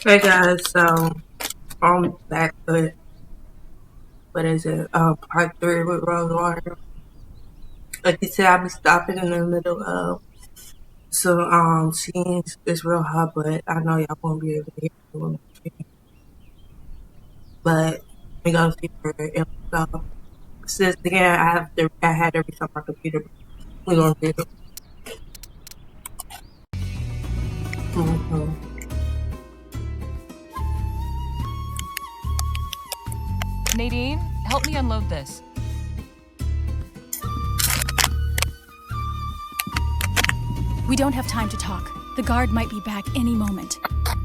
Hey guys, so I'm back with what is it? Part three with rosewater. Like you said, I'll be stopping in the middle of some scenes. It's real hot, but I know y'all won't be able to hear it when I'm speaking. But we gonna see where it goes. Since again, I had to restart my computer. We gonna see it. Mm-hmm. Nadine, help me unload this. We don't have time to talk. The guard might be back any moment.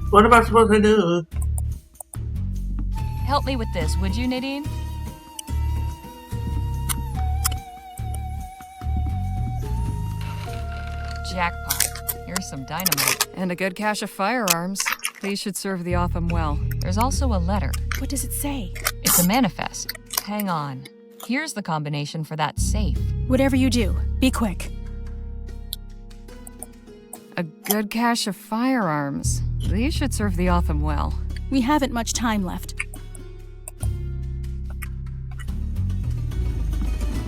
What am I supposed to do? Help me with this, would you, Nadine? Jackpot. Here's some dynamite. And a good cache of firearms. These should serve the Otham well. There's also a letter. What does it say? It's a manifest. Hang on. Here's the combination for that safe. Whatever you do, be quick. A good cache of firearms. These should serve the Otham well. We haven't much time left.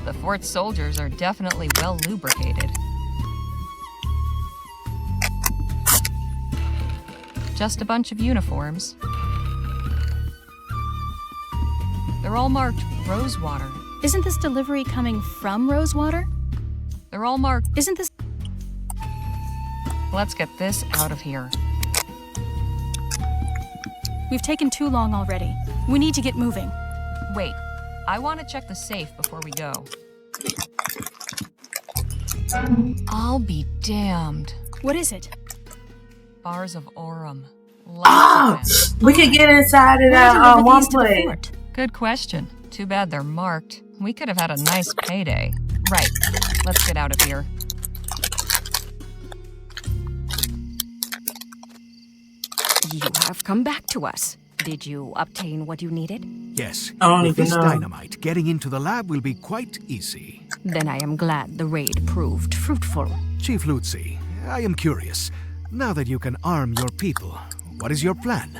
The fort's soldiers are definitely well lubricated. Just a bunch of uniforms. They're all marked rosewater. Isn't this delivery coming from Rosewater? They're all marked. Isn't this... Let's get this out of here. We've taken too long already. We need to get moving. Wait, I want to check the safe before we go. I'll be damned. What is it? Bars of Aurum. Oh, we could get inside of that one place. Good question. Too bad they're marked. We could have had a nice payday. Right, let's get out of here. You have come back to us. Did you obtain what you needed? Yes. I don't With even this know. dynamite, getting into the lab will be quite easy. Then I am glad the raid proved fruitful. Chief Lutzi, I am curious. Now that you can arm your people, what is your plan?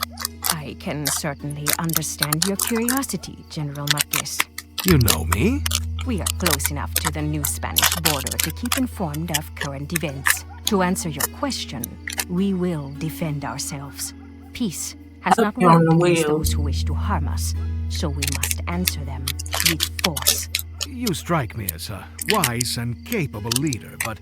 I can certainly understand your curiosity, General Marquez. You know me. We are close enough to the new Spanish border to keep informed of current events. To answer your question, we will defend ourselves. Peace has not Okay, on worked the against wheel. those who wish to harm us, so we must answer them with force. You strike me as a wise and capable leader, but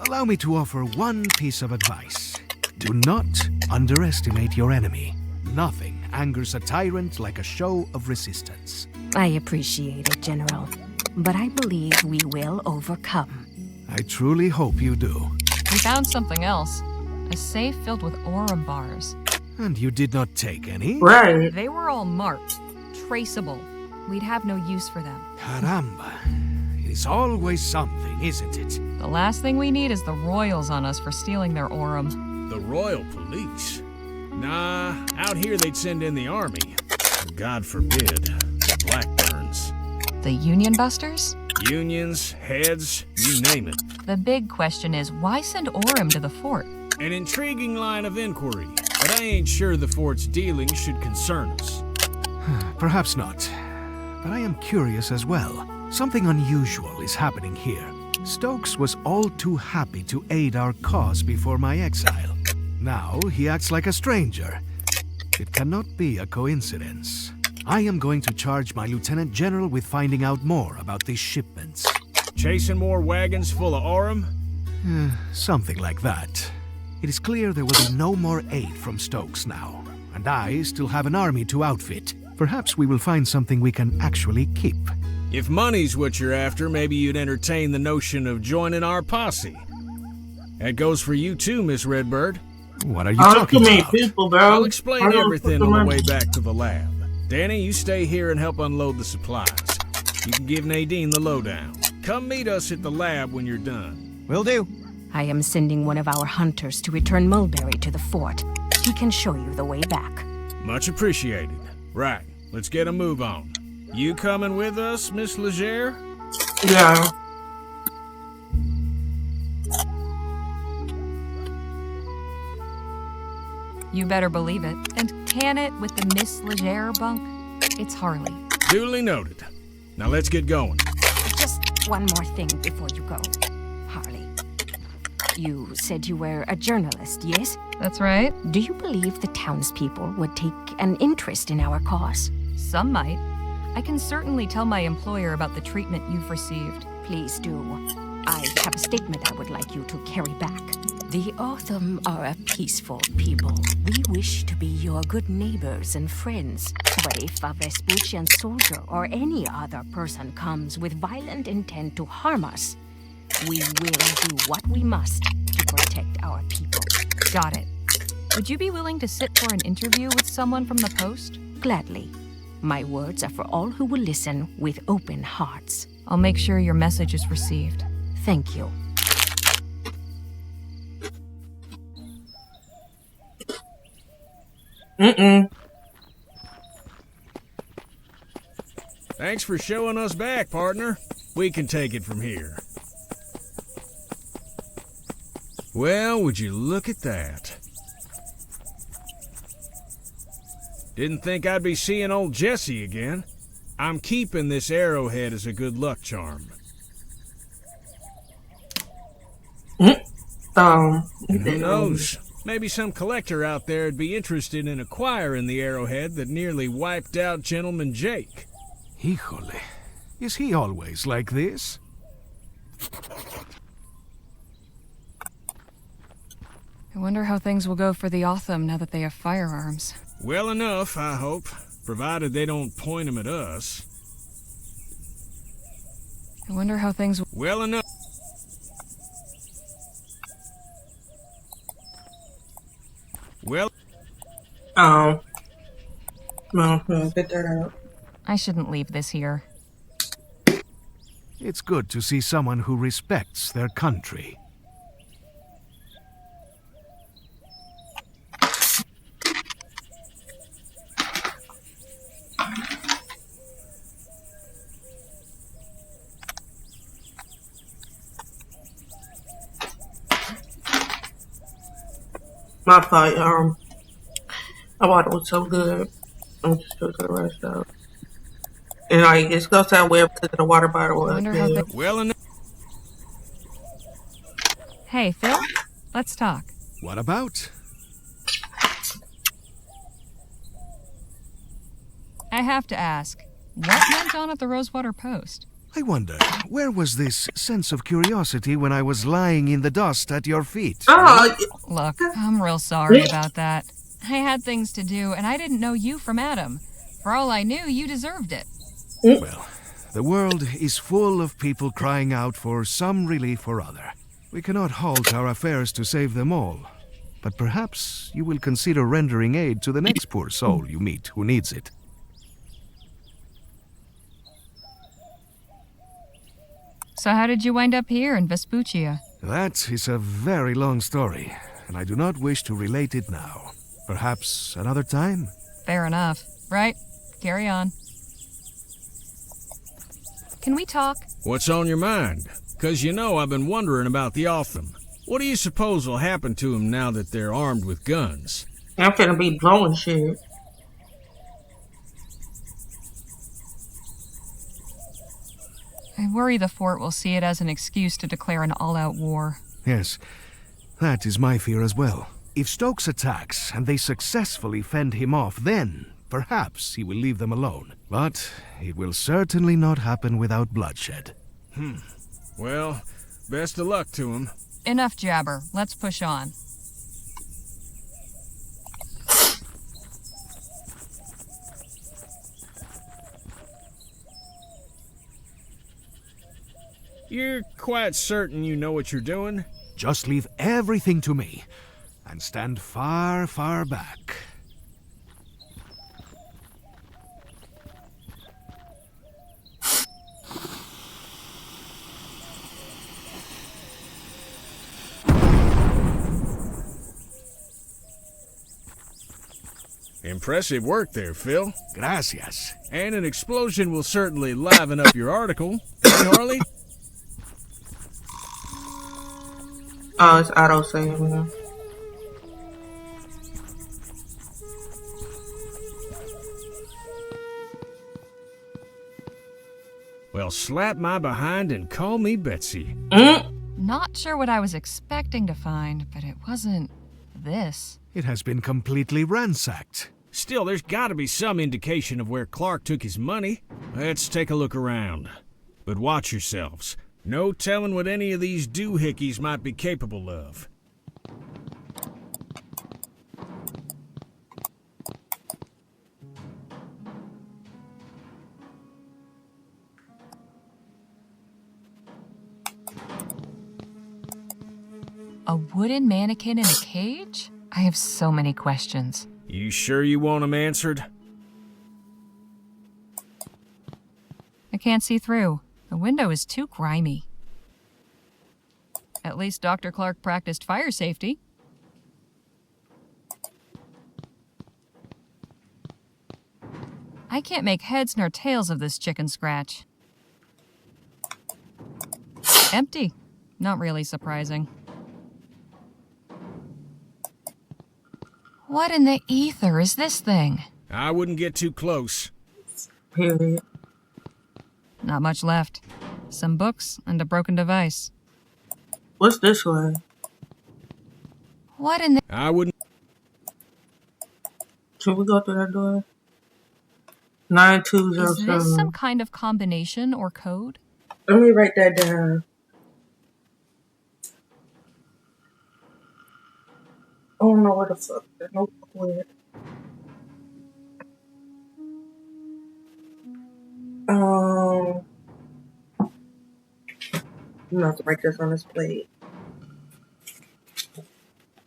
allow me to offer one piece of advice. Do not underestimate your enemy. Nothing angers a tyrant like a show of resistance. I appreciate it, General, but I believe we will overcome. I truly hope you do. We found something else. A safe filled with Aurum bars. And you did not take any? Right. They were all marked. Traceable. We'd have no use for them. Caramba. It's always something, isn't it? The last thing we need is the royals on us for stealing their Aurum. The Royal Police? Nah, out here they'd send in the army. God forbid, the Blackburns. The Union Busters? Unions, heads, you name it. The big question is, why send Aurum to the fort? An intriguing line of inquiry, but I ain't sure the fort's dealings should concern us. Perhaps not. But I am curious as well. Something unusual is happening here. Stokes was all too happy to aid our cause before my exile. Now he acts like a stranger. It cannot be a coincidence. I am going to charge my Lieutenant General with finding out more about these shipments. Chasing more wagons full of Aurum? Something like that. It is clear there will be no more aid from Stokes now, and I still have an army to outfit. Perhaps we will find something we can actually keep. If money's what you're after, maybe you'd entertain the notion of joining our posse. That goes for you too, Miss Redbird. What are you All too talking many about? people, bro. I'll explain I don't everything put on the them way in. back to the lab. Danny, you stay here and help unload the supplies. You can give Nadine the lowdown. Come meet us at the lab when you're done. Will do. I am sending one of our hunters to return Mulberry to the fort. He can show you the way back. Much appreciated. Right, let's get a move on. You coming with us, Miss Legere? Yeah. You better believe it. And can it with the Miss Legere bunk? It's Harley. Duly noted. Now let's get going. Just one more thing before you go, Harley. You said you were a journalist, yes? That's right. Do you believe the townspeople would take an interest in our cause? Some might. I can certainly tell my employer about the treatment you've received. Please do. I have a statement I would like you to carry back. The Autumn are a peaceful people. We wish to be your good neighbors and friends. But if a Vespuccian soldier or any other person comes with violent intent to harm us, we will do what we must to protect our people. Got it. Would you be willing to sit for an interview with someone from the Post? Gladly. My words are for all who will listen with open hearts. I'll make sure your message is received. Thank you. Thanks for showing us back, partner. We can take it from here. Well, would you look at that? Didn't think I'd be seeing old Jesse again. I'm keeping this arrowhead as a good luck charm. And who knows? Maybe some collector out there'd be interested in acquiring the arrowhead that nearly wiped out Gentleman Jake. Híjole. Is he always like this? I wonder how things will go for the Autumn now that they have firearms. Well enough, I hope, provided they don't point them at us. I wonder how things will... Well enough. Well... Oh. Well, get that out. I shouldn't leave this here. It's good to see someone who respects their country. My fault. I thought it was so good. I'm just took the rest out. And like, it's goes that way because of the water bottle. I wonder how they... Well enough. Hey, Phil, let's talk. What about? I have to ask, what went on at the Rosewater Post? I wonder, where was this sense of curiosity when I was lying in the dust at your feet? Oh, Look, I'm real sorry about that. I had things to do, and I didn't know you from Adam. For all I knew, you deserved it. Well, the world is full of people crying out for some relief or other. We cannot halt our affairs to save them all. But perhaps you will consider rendering aid to the next poor soul you meet who needs it. So how did you wind up here in Vespuccia? That is a very long story, and I do not wish to relate it now. Perhaps another time? Fair enough. Right? Carry on. Can we talk? What's on your mind? 'Cause you know I've been wondering about the Autumn. What do you suppose will happen to them now that they're armed with guns? I'm finna be blowing shit. I worry the fort will see it as an excuse to declare an all-out war. Yes, that is my fear as well. If Stokes attacks and they successfully fend him off, then perhaps he will leave them alone. But it will certainly not happen without bloodshed. Well, best of luck to him. Enough jabber. Let's push on. You're quite certain you know what you're doing? Just leave everything to me, and stand far, far back. Impressive work there, Phil. Gracias. And an explosion will certainly liven up your article. Hey, Harley? Oh, it's auto saving. Well, slap my behind and call me Betsy. Not sure what I was expecting to find, but it wasn't this. It has been completely ransacked. Still, there's gotta be some indication of where Clark took his money. Let's take a look around. But watch yourselves. No telling what any of these doohickeys might be capable of. A wooden mannequin in a cage? I have so many questions. You sure you want them answered? I can't see through. The window is too grimy. At least Dr. Clark practiced fire safety. I can't make heads nor tails of this chicken scratch. Empty. Not really surprising. What in the ether is this thing? I wouldn't get too close. Period. Not much left. Some books and a broken device. What's this one? What in the... I wouldn't... Should we go through that door? Is 9207. this some kind of combination or code? Let me write that down. I don't know where the fuck the notebook went. I'm gonna have to write this on this plate.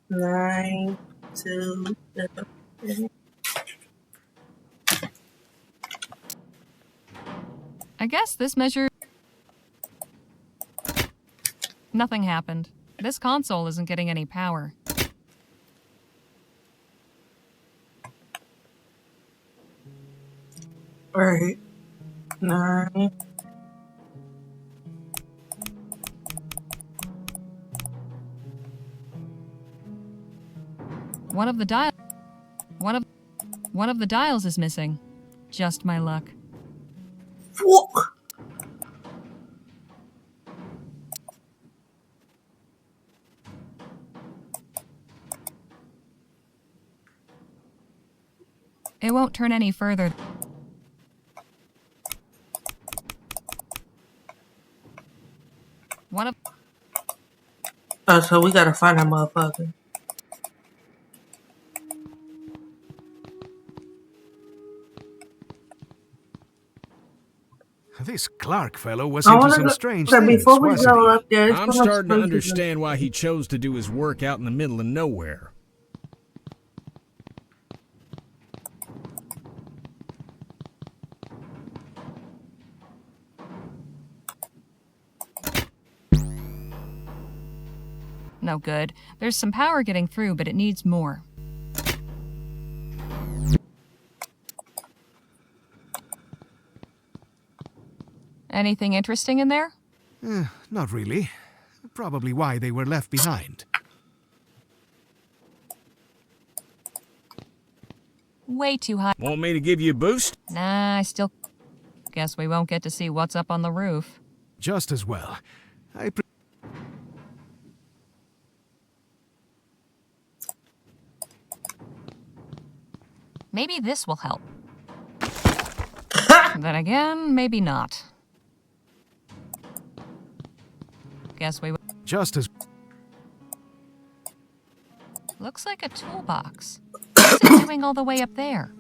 9, 2, 7. I guess this measure... Nothing happened. This console isn't getting any power. Alright. 9. One of the dials is missing. Just my luck. Fuck! It won't turn any further. One of... Oh, so we gotta find that motherfucker. This Clark fellow was I into wanna some go, strange okay, things, before we wasn't go he? up there, it's I'm gonna starting to explain understand why he chose to do his work out in the middle of nowhere. No good. There's some power getting through, but it needs more. Anything interesting in there? Not really. Probably why they were left behind. Way too high. Want me to give you a boost? Nah, I still... Guess we won't get to see what's up on the roof. Just as well. Maybe this will help. Then again, maybe not. Guess we... Just as... Looks like a toolbox. What's it doing all the way up there?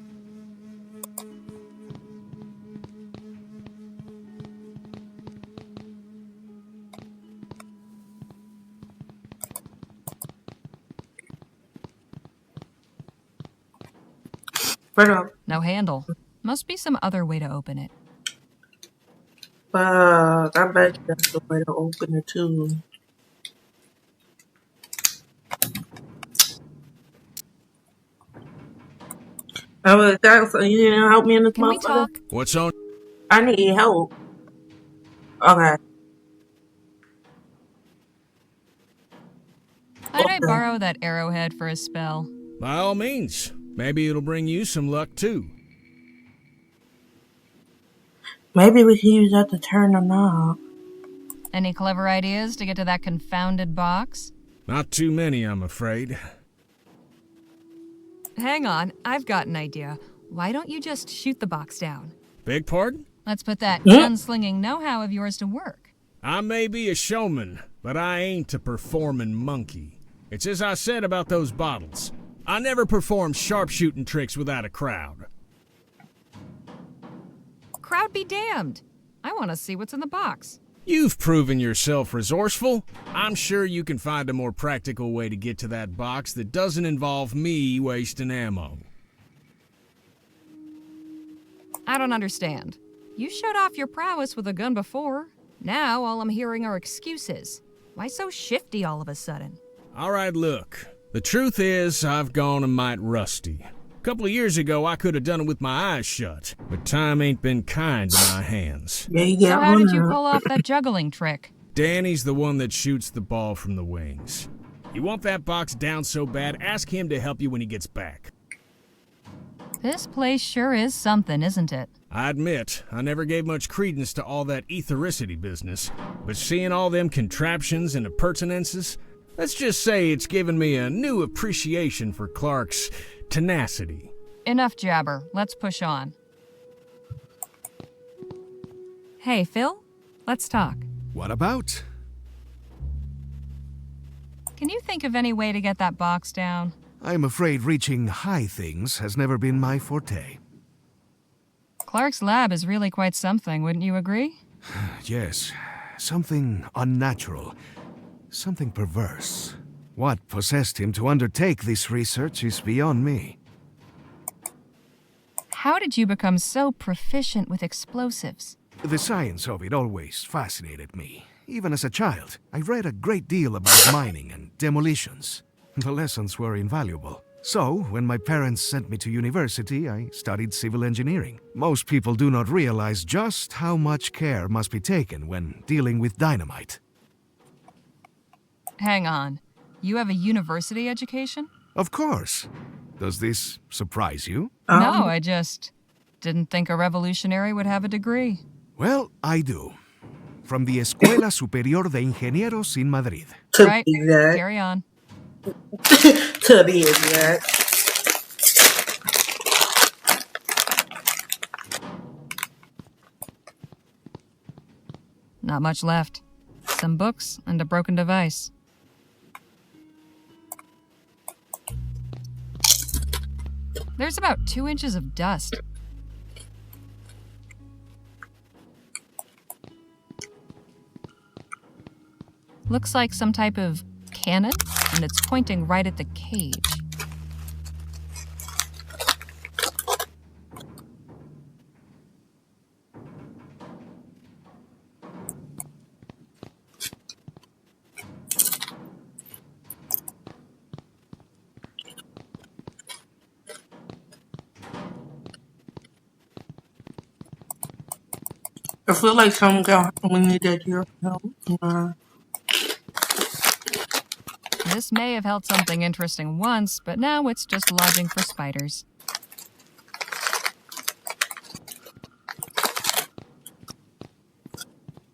Right up. No handle. Must be some other way to open it. Fuck, I bet that's the way to open it too. You didn't help me in this Can we motherfucker? talk? What's on? I need help. Okay. Might I borrow that arrowhead for a spell? By all means. Maybe it'll bring you some luck too. Maybe we can use that to turn the knob. Any clever ideas to get to that confounded box? Not too many, I'm afraid. Hang on, I've got an idea. Why don't you just shoot the box down? Beg pardon? Let's put that gunslinging know-how of yours to work. I may be a showman, but I ain't a performing monkey. It's as I said about those bottles. I never perform sharpshooting tricks without a crowd. Crowd be damned. I want to see what's in the box. You've proven yourself resourceful. I'm sure you can find a more practical way to get to that box that doesn't involve me wasting ammo. I don't understand. You showed off your prowess with a gun before. Now all I'm hearing are excuses. Why so shifty all of a sudden? All right, look. The truth is, I've gone a mite rusty. A couple of years ago, I could have done it with my eyes shut, but time ain't been kind to my hands. Yeah, you So got how one did you up. pull off that juggling trick? Danny's the one that shoots the ball from the wings. You want that box down so bad, ask him to help you when he gets back. This place sure is something, isn't it? I admit, I never gave much credence to all that ethericity business, but seeing all them contraptions and appurtenances, let's just say it's given me a new appreciation for Clark's tenacity. Enough jabber. Let's push on. Hey, Phil? Let's talk. What about? Can you think of any way to get that box down? I'm afraid reaching high things has never been my forte. Clark's lab is really quite something, wouldn't you agree? Yes, something unnatural, something perverse. What possessed him to undertake this research is beyond me. How did you become so proficient with explosives? The science of it always fascinated me. Even as a child, I read a great deal about mining and demolitions. The lessons were invaluable. So, when my parents sent me to university, I studied civil engineering. Most people do not realize just how much care must be taken when dealing with dynamite. Hang on. You have a university education? Of course. Does this surprise you? No, I just didn't think a revolutionary would have a degree. Well, I do. From the Escuela Superior de Ingenieros in Madrid. To Right, be exact. carry on. To be exact. Not much left. Some books and a broken device. There's about 2 inches of dust. Looks like some type of cannon, and it's pointing right at the cage. I feel like something got happen when you did your help. This may have held something interesting once, but now it's just lodging for spiders.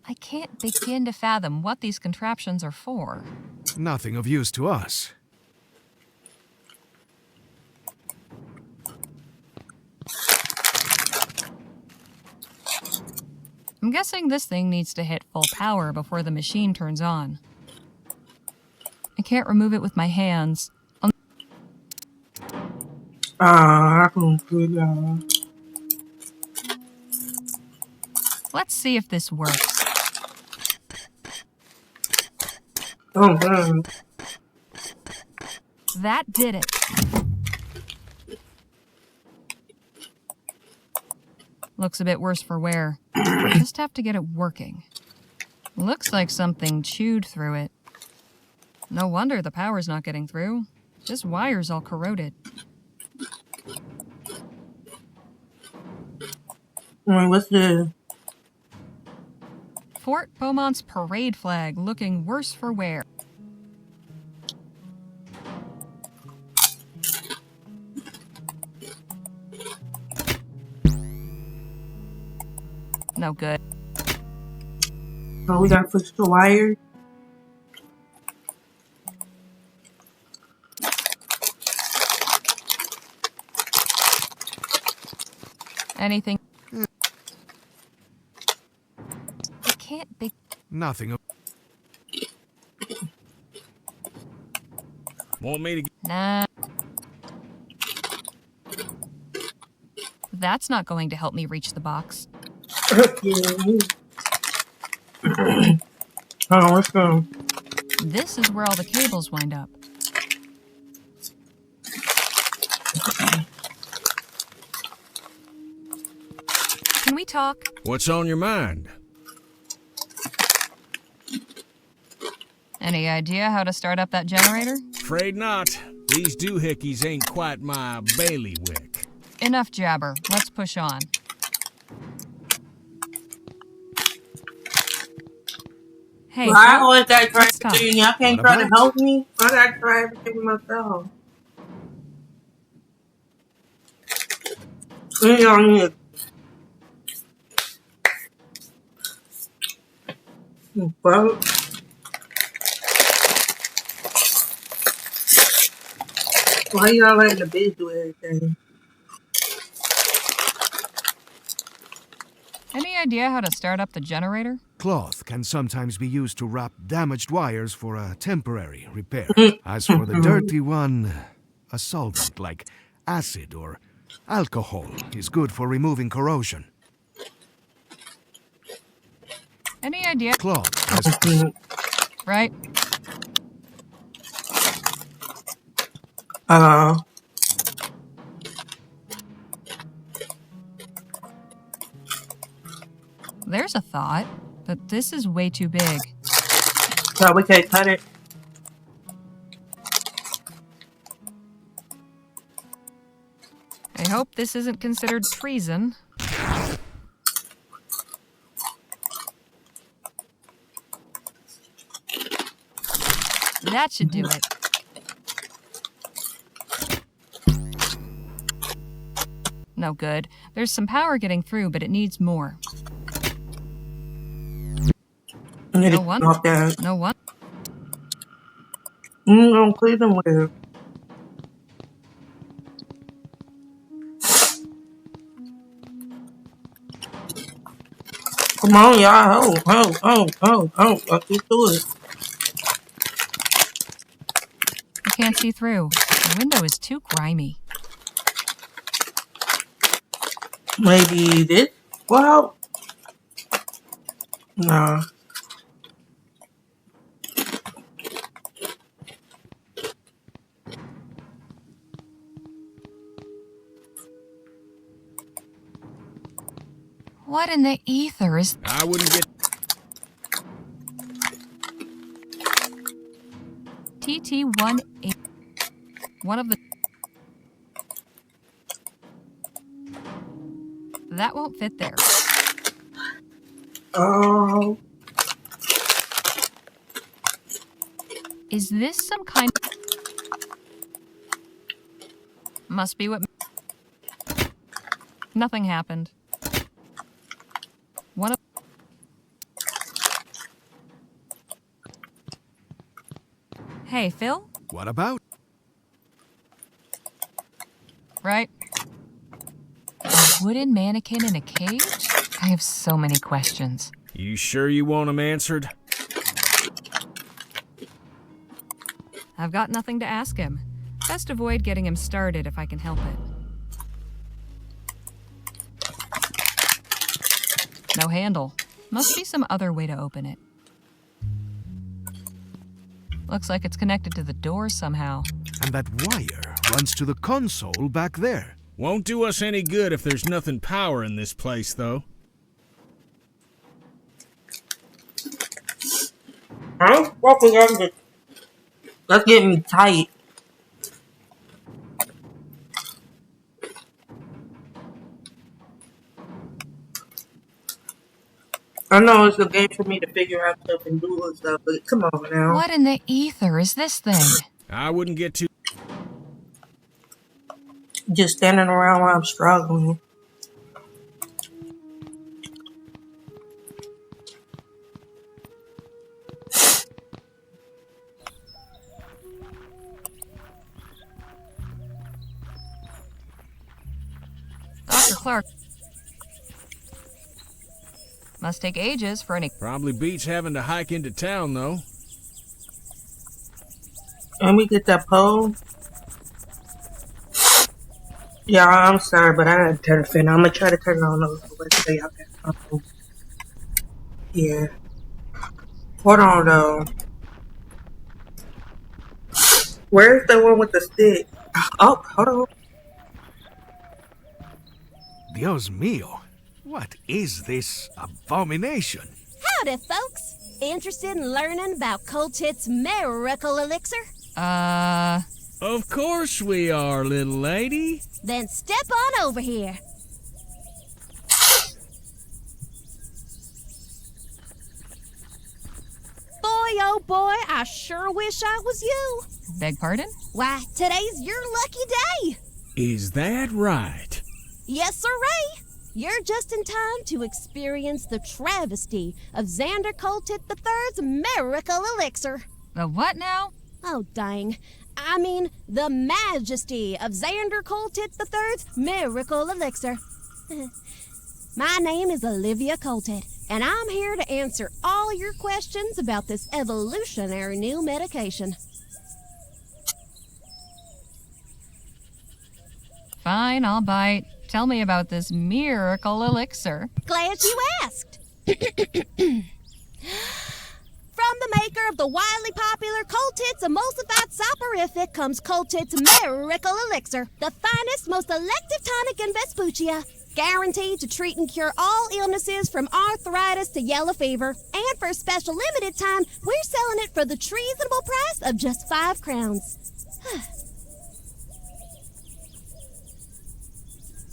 I can't begin to fathom what these contraptions are for. Nothing of use to us. I'm guessing this thing needs to hit full power before the machine turns on. I can't remove it with my hands. I can figure out. Let's see if this works. Oh, man. That did it. Looks a bit worse for wear. Just have to get it working. Looks like something chewed through it. No wonder the power's not getting through. Just wires all corroded. Wait, what's this? Fort Beaumont's parade flag looking worse for wear. No good. So we gotta push the wire. Anything? They can't be. Nothing of Want me to Nah. That's not going to help me reach the box. Oh, what's going? This is where all the cables wind up. Can we talk? What's on your mind? Any idea how to start up that generator? Afraid not. These doohickeys ain't quite my bailiwick. Enough jabber. Let's push on. Hey, Well, I Phil, always gotta try let's talk. everything. Y'all can't What try to about? help me. I gotta try everything myself. We don't need to vote. Why y'all letting the bitch do everything? Any idea how to start up the generator? cloth can sometimes be used to wrap damaged wires for a temporary repair. As for the dirty one, a solvent like acid or alcohol is good for removing corrosion. Any idea? Cloth has Right? Uh, There's a thought, but this is way too big. so we can't cut it. I hope this isn't considered treason. That should do it. No good. There's some power getting through, but it needs more. I need to No one. off that. No one. Gonna clean them with it. Come on, y'all. Let's get to it. I can't see through. The window is too grimy. Maybe this? Well, nah. What in the ether is... I wouldn't get... TT-18. One of the... That won't fit there. Oh, Is this some kind... Must be what... Nothing happened. One of... Hey, Phil? what about? Right? A wooden mannequin in a cage? I have so many questions. You sure you want them answered? I've got nothing to ask him. Best avoid getting him started if I can help it. No handle. Must be some other way to open it. Looks like it's connected to the door somehow. And that wire runs to the console back there. Won't do us any good if there's nothing power in this place, though. huh? What we got to... Let's get me tight. I know it's a game for me to figure out stuff and do and stuff, but come on now. What in the ether is this thing? I wouldn't get too... Just standing around while I'm struggling. Dr. Clark. Must take ages for any. Probably beats having to hike into town, though. Let me get that pole. Yeah, I'm sorry, but I didn't turn the fan on. I'm gonna try to turn it on so y'all can. Yeah. Hold on though. Where's the one with the stick? Oh, hold on. Dios mío. What is this abomination? Howdy, folks. Interested in learning about Coltit's miracle elixir? Of course we are, little lady. Then step on over here. Boy, oh boy, I sure wish I was you. Beg pardon? Why, today's your lucky day. Is that right? Yes, sirree. You're just in time to experience the travesty of Xander Coltit III's miracle elixir. The what now? Oh, dang. I mean, the majesty of Xander Coltit III's miracle elixir. My name is Olivia Coltit, and I'm here to answer all your questions about this evolutionary new medication. Fine, I'll bite. Tell me about this miracle elixir. Glad you asked. From the maker of the widely popular Coltit's emulsified soporific comes Coltit's miracle elixir, the finest, most elective tonic in Vespuccia, guaranteed to treat and cure all illnesses from arthritis to yellow fever. And for a special limited time, we're selling it for the reasonable price of just 5 crowns.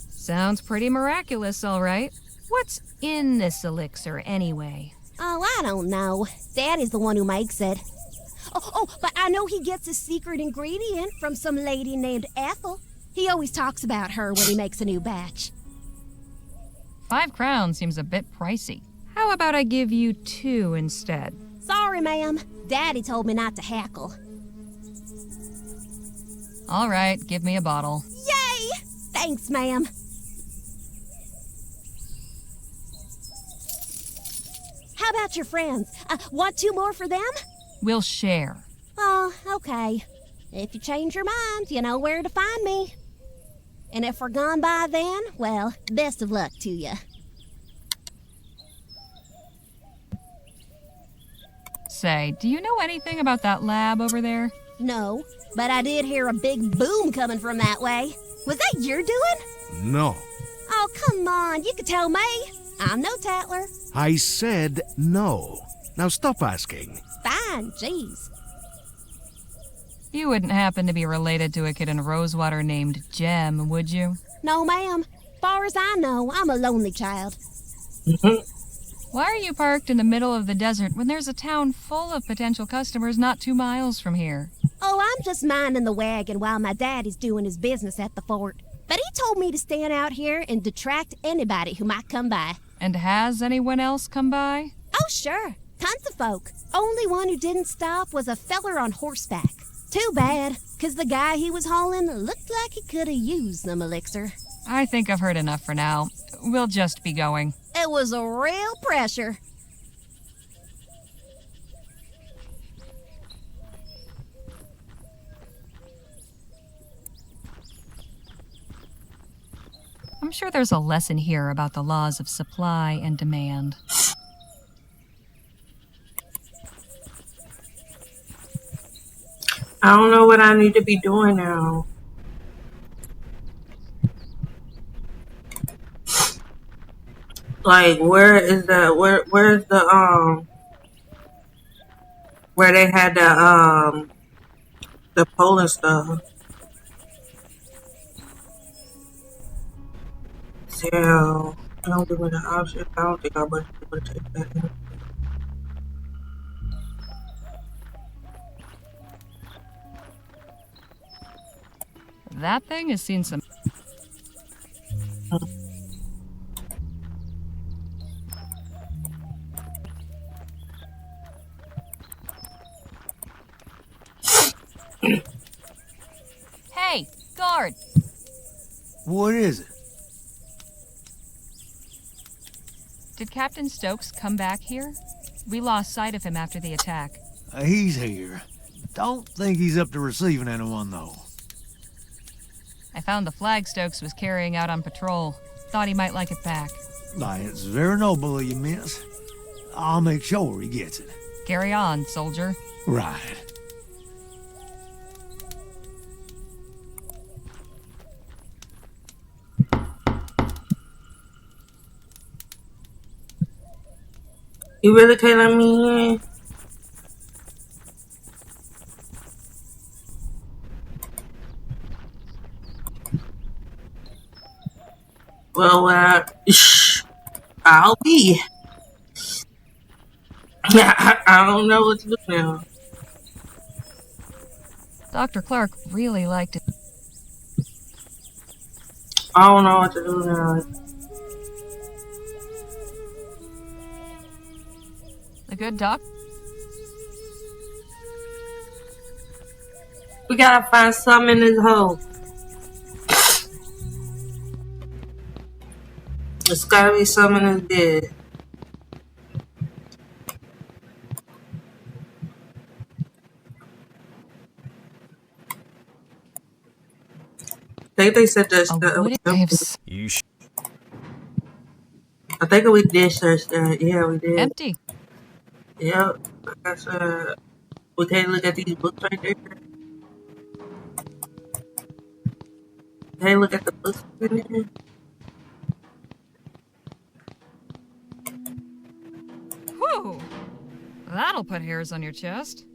Sounds pretty miraculous, all right. What's in this elixir, anyway? Oh, I don't know. Daddy's the one who makes it. But I know he gets his secret ingredient from some lady named Ethel. He always talks about her when he makes a new batch. 5 crowns seems a bit pricey. How about I give you 2 instead? Sorry, ma'am. Daddy told me not to hackle. All right, give me a bottle. Yay! Thanks, ma'am. How about your friends? Want 2 more for them? We'll share. Oh, okay. If you change your mind, you know where to find me. And if we're gone by then, well, best of luck to you. Say, do you know anything about that lab over there? No, but I did hear a big boom coming from that way. Was that your doing? No. Oh, come on, you could tell me. I'm no tattler. I said no. Now stop asking. Fine, jeez. You wouldn't happen to be related to a kid in Rosewater named Jem, would you? No, ma'am. Far as I know, I'm a lonely child. Why are you parked in the middle of the desert when there's a town full of potential customers not 2 miles from here? Oh, I'm just minding the wagon while my daddy's doing his business at the fort. But he told me to stand out here and detract anybody who might come by. And has anyone else come by? Oh, sure. Tons of folk. Only one who didn't stop was a feller on horseback. Too bad, 'cause the guy he was hauling looked like he could have used some elixir. I think I've heard enough for now. We'll just be going. It was a real pressure. I'm sure there's a lesson here about the laws of supply and demand. I don't know what I need to be doing now. Like, where's the where they had the pole and stuff? So I don't give me the option. I don't think I would be able to take that in. That thing has seen some... Hey, guard! What is it? Did Captain Stokes come back here? We lost sight of him after the attack. He's here. Don't think he's up to receiving anyone, though. I found the flag Stokes was carrying out on patrol. Thought he might like it back. It's very noble of you, miss. I'll make sure he gets it. Carry on, soldier. Right. You really can't let me in? Well, I'll be. I don't know what to do now. Dr. Clark really liked it. I don't know what to do now. The good doc? We gotta find some in this hole. There's gotta be some in his bed. They said that. You I think we did search that. Yeah, we did. Empty. Yep. That's we can't look at these books right there. Hey, look at the books right there. Whew. That'll put hairs on your chest.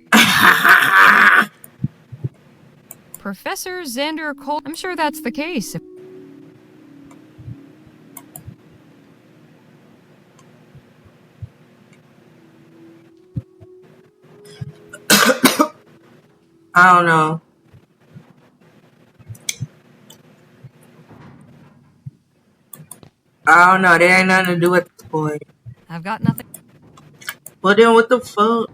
Professor Xander Cole. I'm sure that's the case. I don't know. I don't know. There ain't nothing to do with this boy. I've got nothing. Well, then what the fuck?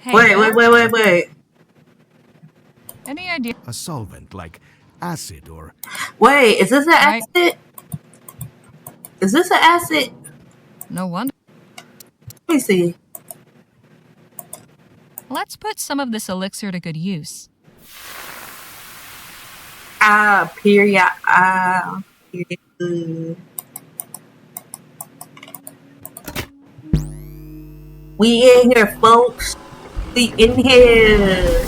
Hey, Wait. Any idea? A solvent like acid or... Wait, is this an Right. acid? Is this an acid? No wonder. Let me see. Let's put some of this elixir to good use. Period. We in here, folks. We in here.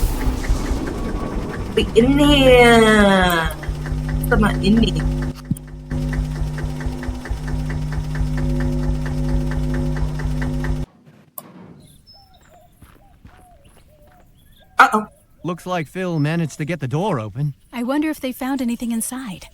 We in here. Come on, in here. Uh-oh. Looks like Phil managed to get the door open. I wonder if they found anything inside.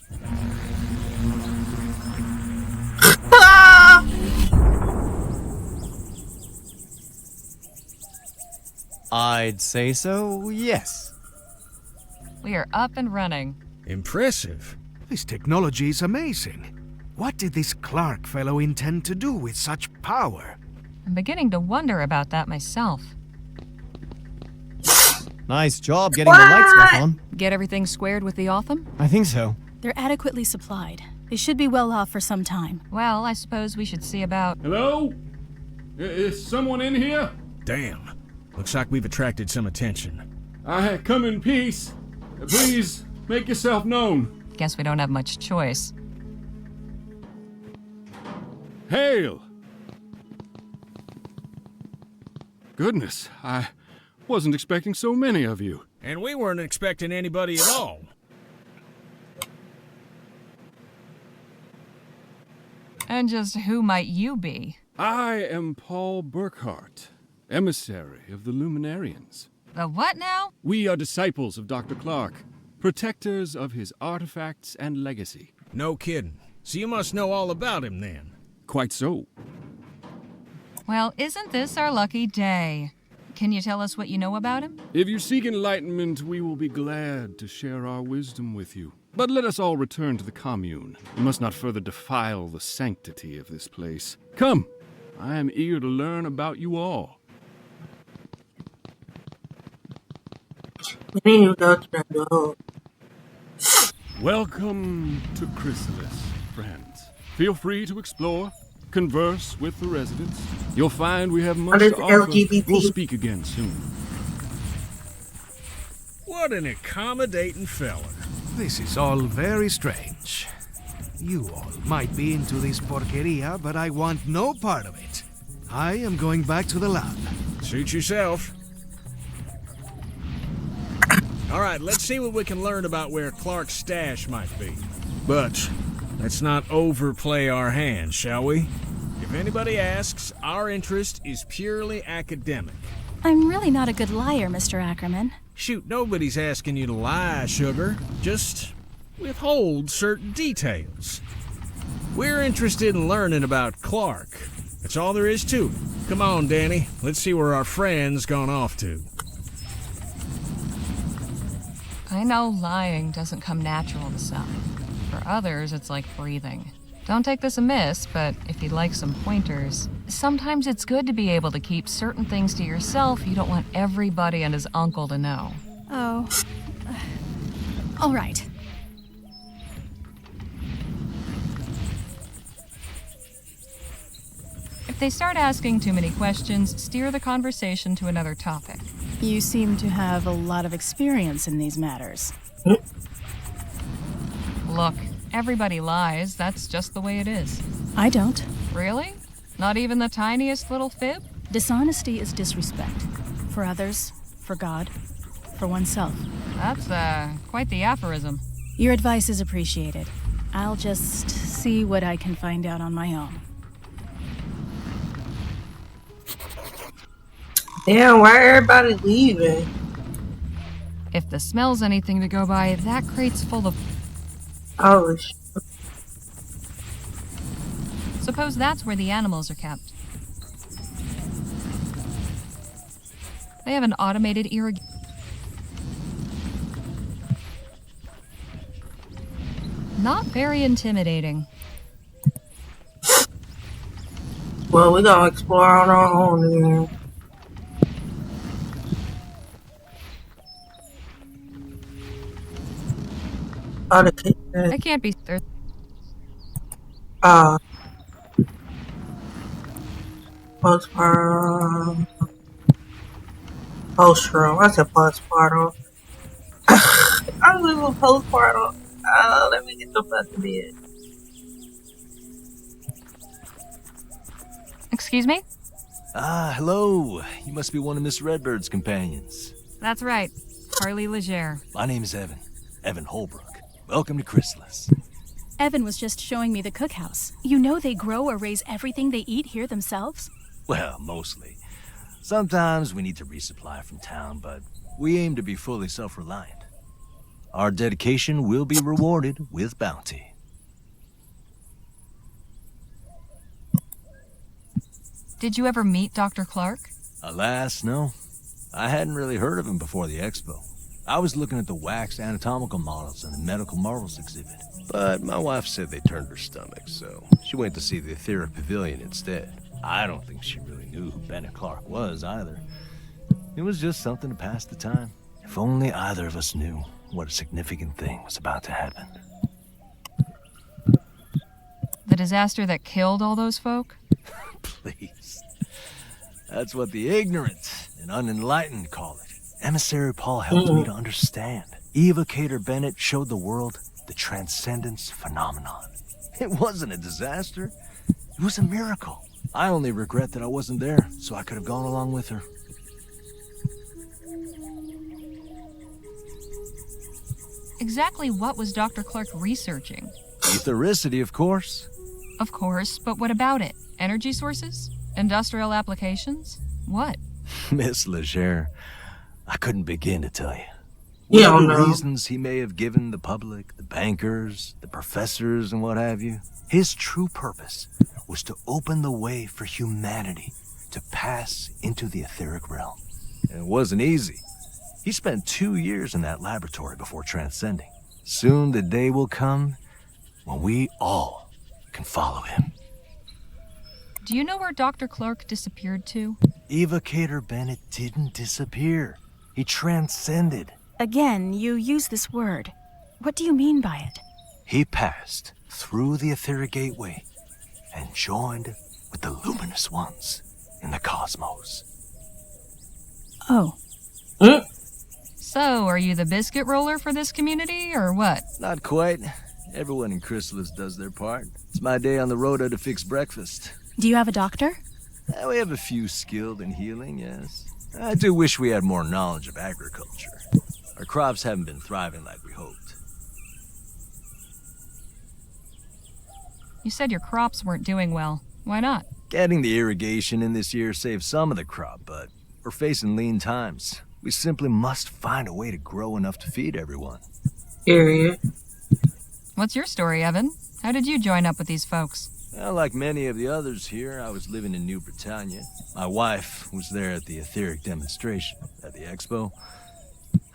I'd say so, yes. We are up and running. Impressive. This technology is amazing. What did this Clark fellow intend to do with such power? I'm beginning to wonder about that myself. Nice job getting the lights back on. Get everything squared with the Otham? I think so. They're adequately supplied. They should be well off for some time. Well, I suppose we should see about... Hello? Is someone in here? Damn. Looks like we've attracted some attention. I come in peace. Please, make yourself known. Guess we don't have much choice. Hail! Goodness, I wasn't expecting so many of you. And we weren't expecting anybody at all. And just who might you be? I am Paul Burkhart, emissary of the Luminarians. The what now? We are disciples of Dr. Clark, protectors of his artifacts and legacy. No kidding. So you must know all about him then. Quite so. Well, isn't this our lucky day? Can you tell us what you know about him? If you seek enlightenment, we will be glad to share our wisdom with you. But let us all return to the commune. We must not further defile the sanctity of this place. Come, I am eager to learn about you all. We need to go to that door. Welcome to Chrysalis, friends. Feel free to explore, converse with the residents. You'll find we have much is to offer. LGBT? We'll speak again soon. What an accommodating fella. This is all very strange. You all might be into this porqueria, but I want no part of it. I am going back to the lab. Suit yourself. All right, let's see what we can learn about where Clark's stash might be. But let's not overplay our hand, shall we? If anybody asks, our interest is purely academic. I'm really not a good liar, Mr. Ackerman. Shoot, nobody's asking you to lie, sugar. Just withhold certain details. We're interested in learning about Clark. That's all there is to it. Come on, Danny. Let's see where our friend's gone off to. I know lying doesn't come natural to some. For others, it's like breathing. Don't take this amiss, but if you'd like some pointers, sometimes it's good to be able to keep certain things to yourself you don't want everybody and his uncle to know. Oh. All right. If they start asking too many questions, steer the conversation to another topic. You seem to have a lot of experience in these matters. Look, everybody lies. That's just the way it is. I don't. Really? Not even the tiniest little fib? Dishonesty is disrespect. For others, for God, for oneself. That's, quite the aphorism. Your advice is appreciated. I'll just see what I can find out on my own. Damn, why everybody leaving? If the smell's anything to go by, that crate's full of... Oh, shit. Suppose that's where the animals are kept. They have an automated irrigation... Not very intimidating. Well, we're gonna explore on our own then. Oh, the kitchen. I can't be... There. Postpartum. Postpartum. I said postpartum. I was even postpartum. Let me get the fuck to bed. Excuse me? Ah, hello. You must be one of Miss Redbird's companions. That's right. Carly Legere. My name is Evan. Evan Holbrook. Welcome to Chrysalis. Evan was just showing me the cookhouse. You know they grow or raise everything they eat here themselves? Well, mostly. Sometimes we need to resupply from town, but we aim to be fully self-reliant. Our dedication will be rewarded with bounty. Did you ever meet Dr. Clark? Alas, no. I hadn't really heard of him before the expo. I was looking at the waxed anatomical models in the medical marvels exhibit. But my wife said they turned her stomach, so she went to see the etheric pavilion instead. I don't think she really knew who Bennett Clark was, either. It was just something to pass the time. If only either of us knew what a significant thing was about to happen. The disaster that killed all those folk? Please. That's what the ignorant and unenlightened call it. Emissary Paul helped me to understand. Evocator Bennett showed the world the transcendence phenomenon. It wasn't a disaster. It was a miracle. I only regret that I wasn't there, so I could have gone along with her. Exactly what was Dr. Clark researching? Ethericity, of course. Of course, but what about it? Energy sources? Industrial applications? What? Miss Legere, I couldn't begin to tell you. Yeah, Whatever no. reasons he may have given the public, the bankers, the professors, and what have you, his true purpose was to open the way for humanity to pass into the etheric realm. And it wasn't easy. He spent 2 years in that laboratory before transcending. Soon the day will come when we all can follow him. Do you know where Dr. Clark disappeared to? Evocator Bennett didn't disappear. He transcended. Again, you use this word. What do you mean by it? he passed through the etheric gateway and joined with the luminous ones in the cosmos. Oh. So, are you the biscuit roller for this community, or what? Not quite. Everyone in Chrysalis does their part. It's my day on the rota to fix breakfast. Do you have a doctor? We have a few skilled in healing, yes. I do wish we had more knowledge of agriculture. Our crops haven't been thriving like we hoped. You said your crops weren't doing well. Why not? Getting the irrigation in this year saved some of the crop, but we're facing lean times. We simply must find a way to grow enough to feed everyone. Period. What's your story, Evan? How did you join up with these folks? Well, like many of the others here, I was living in New Britannia. My wife was there at the etheric demonstration at the expo.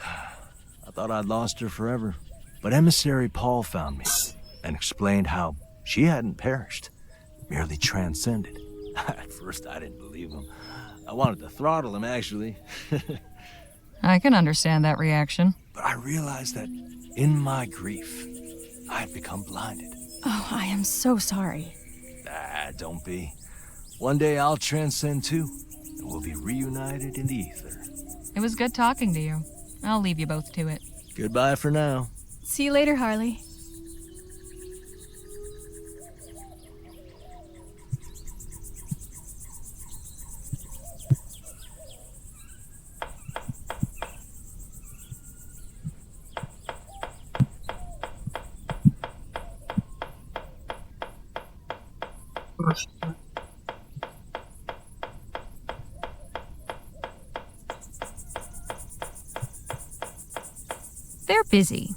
I thought I'd lost her forever. But emissary Paul found me and explained how she hadn't perished, merely transcended. At first, I didn't believe him. I wanted to throttle him, actually. I can understand that reaction. But I realized that in my grief, I had become blinded. Oh, I am so sorry. Don't be. One day I'll transcend too, and we'll be reunited in the ether. It was good talking to you. I'll leave you both to it. Goodbye for now. See you later, Harley. They're busy.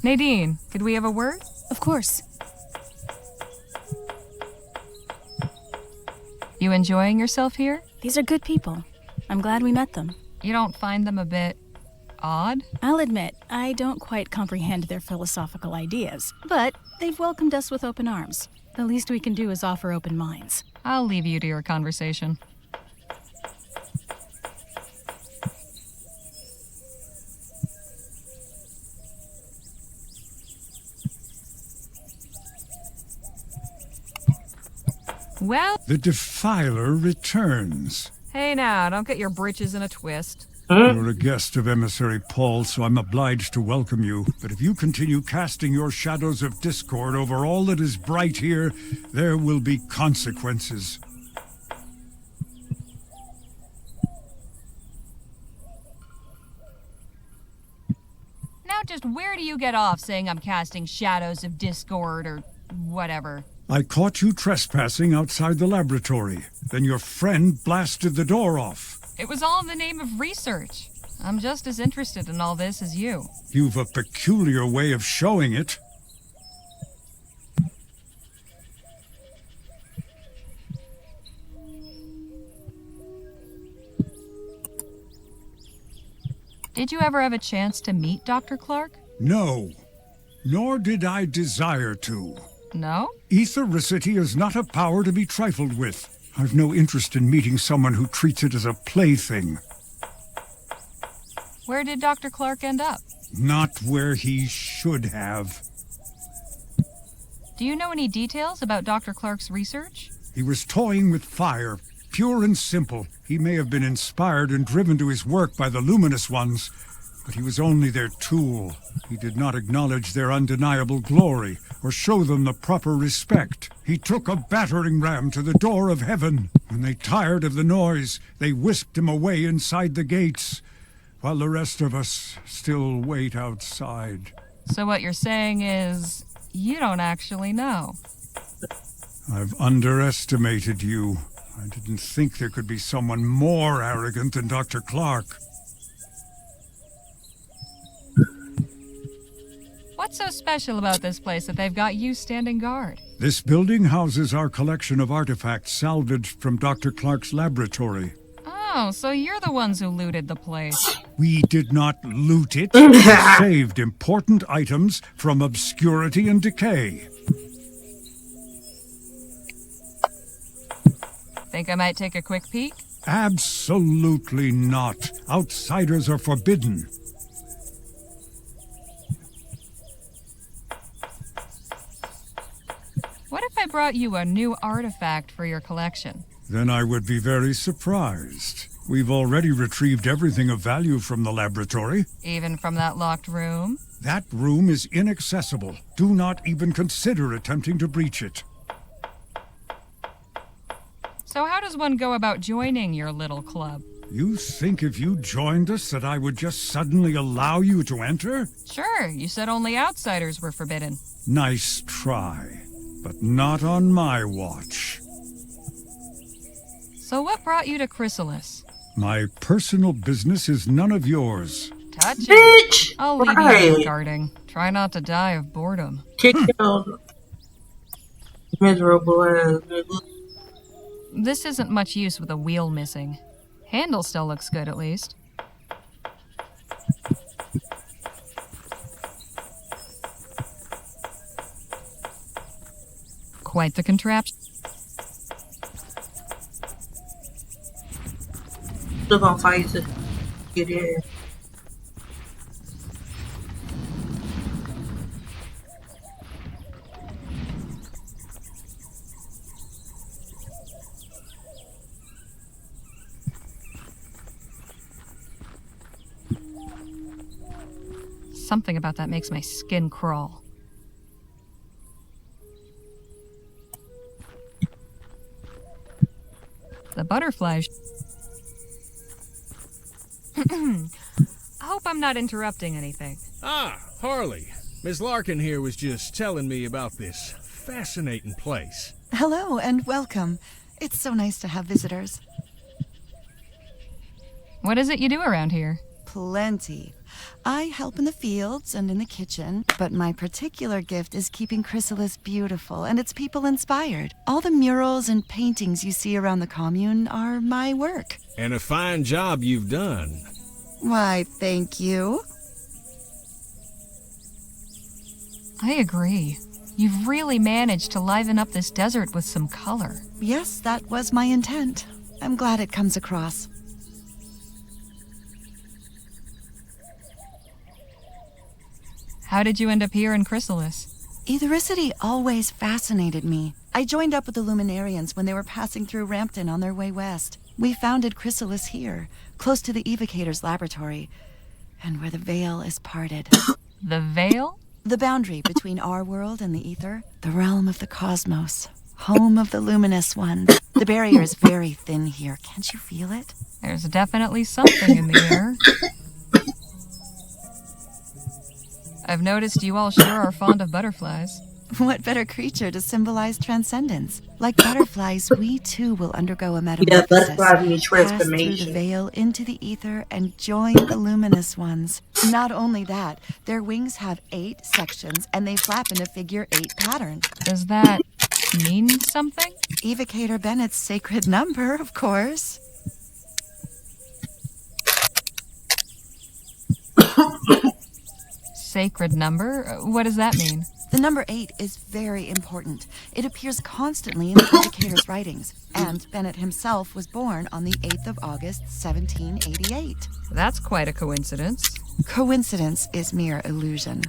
Nadine, could we have a word? Of course. You enjoying yourself here? These are good people. I'm glad we met them. You don't find them a bit odd? I'll admit, I don't quite comprehend their philosophical ideas, but they've welcomed us with open arms. The least we can do is offer open minds. I'll leave you to your conversation. Well... The Defiler returns. Hey now, don't get your britches in a twist. You're a guest of Emissary Paul, so I'm obliged to welcome you. But if you continue casting your shadows of discord over all that is bright here, there will be consequences. Now just where do you get off saying I'm casting shadows of discord or whatever? I caught you trespassing outside the laboratory. Then your friend blasted the door off. It was all in the name of research. I'm just as interested in all this as you. You've a peculiar way of showing it. Did you ever have a chance to meet Dr. Clark? No, nor did I desire to. No? Ethericity is not a power to be trifled with. I've no interest in meeting someone who treats it as a plaything. Where did Dr. Clark end up? Not where he should have. Do you know any details about Dr. Clark's research? He was toying with fire, pure and simple. He may have been inspired and driven to his work by the luminous ones, but he was only their tool. He did not acknowledge their undeniable glory, or show them the proper respect. He took a battering ram to the door of heaven. When they tired of the noise, they whisked him away inside the gates, while the rest of us still wait outside. So what you're saying is, you don't actually know. I've underestimated you. I didn't think there could be someone more arrogant than Dr. Clark. What's so special about this place that they've got you standing guard? This building houses our collection of artifacts salvaged from Dr. Clark's laboratory. Oh, so you're the ones who looted the place. We did not loot it. We saved important items from obscurity and decay. Think I might take a quick peek? Absolutely not. Outsiders are forbidden. brought you a new artifact for your collection. Then I would be very surprised. We've already retrieved everything of value from the laboratory. Even from that locked room? That room is inaccessible. Do not even consider attempting to breach it. So how does one go about joining your little club? You think if you joined us that I would just suddenly allow you to enter? Sure, you said only outsiders were forbidden. Nice try, but not on my watch. So what brought you to Chrysalis? My personal business is none of yours. Touchy. Bitch! I'll leave you Right. to guarding. Try not to die of boredom. Kick your miserable ass, nigga. This isn't much use with a wheel missing. Handle still looks good, at least. Quite the contraption. Still gonna fight to get in. Something about that makes my skin crawl. The butterflies. I hope I'm not interrupting anything. Ah, Harley. Miss Larkin here was just telling me about this fascinating place. Hello and welcome. It's so nice to have visitors. What is it you do around here? Plenty. I help in the fields and in the kitchen, but my particular gift is keeping Chrysalis beautiful and its people inspired. All the murals and paintings you see around the commune are my work. And a fine job you've done. Why, thank you. I agree. You've really managed to liven up this desert with some color. Yes, that was my intent. I'm glad it comes across. How did you end up here in Chrysalis? Ethericity always fascinated me. I joined up with the Luminarians when they were passing through Rampton on their way west. We founded Chrysalis here, close to the Evocator's laboratory, and where the veil is parted. The veil? The boundary between our world and the ether, the realm of the cosmos, home of the luminous ones. The barrier is very thin here. Can't you feel it? There's definitely something in the air. I've noticed you all sure are fond of butterflies. What better creature to symbolize transcendence? Like butterflies, we too will undergo a metamorphosis. Yeah, butterflies need Pass through the transformation. veil into the ether and join the luminous ones. Not only that, their wings have 8 sections and they flap in a figure 8 pattern. Does that mean something? Evocator Bennett's sacred number, of course. Sacred number? What does that mean? The number 8 is very important. It appears constantly in the Evocator's writings, and Bennett himself was born on the 8th of August, 1788. That's quite a coincidence. Coincidence is mere illusion.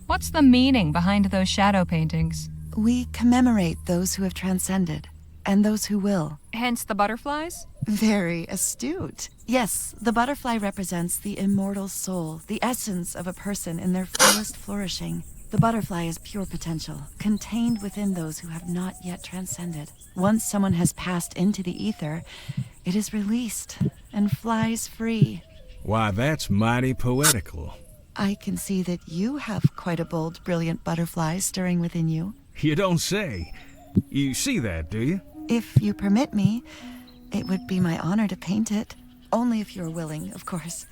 What's the meaning behind those shadow paintings? We commemorate those who have transcended, and those who will. Hence the butterflies? Very astute. Yes, the butterfly represents the immortal soul, the essence of a person in their fullest flourishing. The butterfly is pure potential, contained within those who have not yet transcended. Once someone has passed into the ether, it is released and flies free. Why, that's mighty poetical. I can see that you have quite a bold, brilliant butterfly stirring within you. You don't say. You see that, do you? If you permit me, it would be my honor to paint it. Only if you're willing, of course.